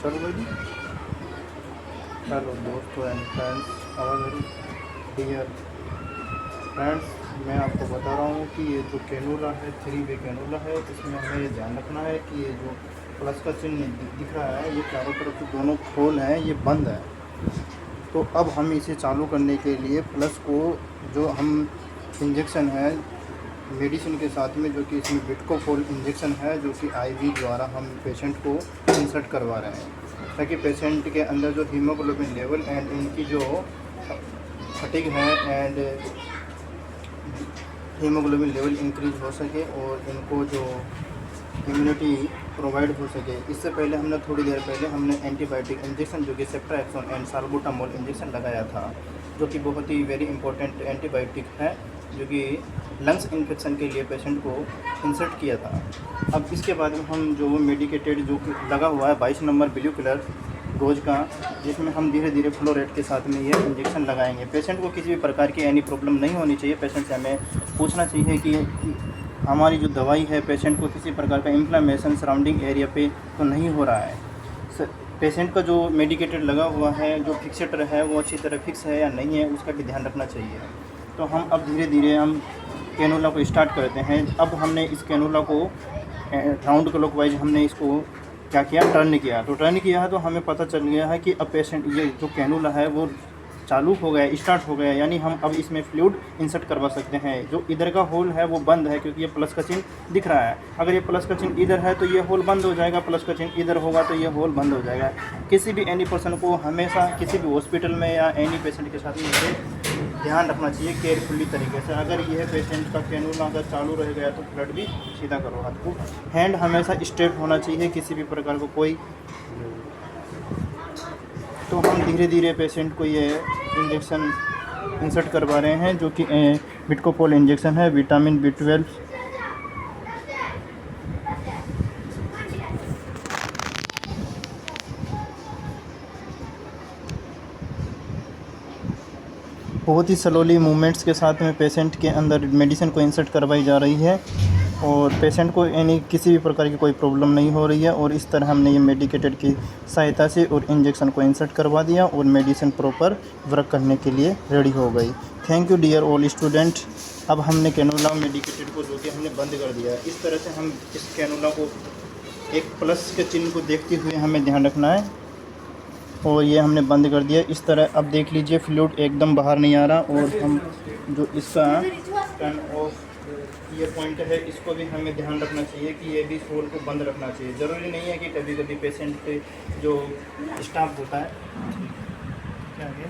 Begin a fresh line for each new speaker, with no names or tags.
चालू कर दी। हेलो दोस्तों एंड फ्रेंड्स, आवाज़ डियर फ्रेंड्स, मैं आपको बता रहा हूँ कि ये जो कैनूला है 3 वे कैनूला है, इसमें हमें ये ध्यान रखना है कि ये जो प्लस का चिन्ह दिख रहा है, ये चारों तरफ से दोनों खोल हैं, ये बंद है। तो अब हम इसे चालू करने के लिए प्लस को जो हम इंजेक्शन है मेडिसिन के साथ में, जो कि इसमें विटकोफोल इंजेक्शन है, जो कि आईवी द्वारा हम पेशेंट को इंसर्ट करवा रहे हैं, ताकि पेशेंट के अंदर जो हीमोग्लोबिन लेवल एंड इनकी जो फटीग है एंड हीमोग्लोबिन लेवल इंक्रीज हो सके और इनको जो इम्यूनिटी प्रोवाइड हो सके। इससे पहले हमने थोड़ी देर पहले हमने एंटीबायोटिक इंजेक्शन जो कि सेप्ट्राएक्सोन एंड साल्बुटामोल इंजेक्शन लगाया था, जो कि बहुत ही वेरी इंपॉर्टेंट एंटीबायोटिक है, जो कि लंग्स इन्फेक्शन के लिए पेशेंट को इंसर्ट किया था। अब इसके बाद में हम जो मेडिकेटेड जो लगा हुआ है 22 नंबर ब्लू कलर डोज का, जिसमें हम धीरे धीरे फ्लो रेट के साथ में ये इंजेक्शन लगाएंगे। पेशेंट को किसी भी प्रकार की एनी प्रॉब्लम नहीं होनी चाहिए। पेशेंट से हमें पूछना चाहिए कि हमारी जो दवाई है पेशेंट को किसी प्रकार का इन्फ्लेमेशन सराउंडिंग एरिया पे तो नहीं हो रहा है। पेशेंट का जो मेडिकेटेड लगा हुआ है, जो फिक्सेटर है, वो अच्छी तरह फिक्स है या नहीं है, उसका भी ध्यान रखना चाहिए। तो हम अब धीरे धीरे हम कैनूला को स्टार्ट करते हैं। अब हमने इस कैनूला को राउंड क्लॉकवाइज हमने इसको क्या किया, टर्न किया। तो टर्न किया है तो हमें पता चल गया है कि अब पेशेंट ये जो कैनूला है वो चालू हो गया, स्टार्ट हो गया, यानी हम अब इसमें फ्लूइड इंसर्ट करवा सकते हैं। जो इधर का होल है वो बंद है, क्योंकि ये प्लस का चिन्ह दिख रहा है। अगर ये प्लस का चिन्ह इधर है तो ये होल बंद हो जाएगा, प्लस का चिन्ह इधर होगा तो ये होल बंद हो जाएगा। किसी भी एनी पर्सन को हमेशा किसी भी हॉस्पिटल में या एनी पेशेंट के साथ में इसे ध्यान रखना चाहिए केयरफुली तरीके से। अगर यह पेशेंट का कैनूला अगर चालू रह गया तो ब्लड भी सीधा करो हाथ को। हैंड हमेशा स्ट्रेट होना चाहिए, किसी भी प्रकार को कोई। तो हम धीरे धीरे पेशेंट को ये इंजेक्शन इंसर्ट करवा रहे हैं, जो कि विटकोफोल इंजेक्शन है, विटामिन B12। बहुत ही स्लोली मूवमेंट्स के साथ में पेशेंट के अंदर मेडिसिन को इंसर्ट करवाई जा रही है और पेशेंट को यानी किसी भी प्रकार की कोई प्रॉब्लम नहीं हो रही है। और इस तरह हमने ये मेडिकेटेड की सहायता से और इंजेक्शन को इंसर्ट करवा दिया और मेडिसिन प्रॉपर वर्क करने के लिए रेडी हो गई। Thank you dear all student. अब हमने कैनूला मेडिकेटेड को जो कि हमने बंद कर दिया। इस तरह से हम इस कैनूला को एक प्लस के चिन्ह को देखते हुए हमें ध्यान रखना है, और ये हमने बंद कर दिया। इस तरह अब देख लीजिए फ्लूइड एकदम बाहर नहीं आ रहा। और हम जो इसका टर्न ऑफ ये पॉइंट है, इसको भी हमें ध्यान रखना चाहिए कि ये भी होल को बंद रखना चाहिए। ज़रूरी नहीं है कि कभी कभी पेशेंट पे जो स्टाफ होता है क्या है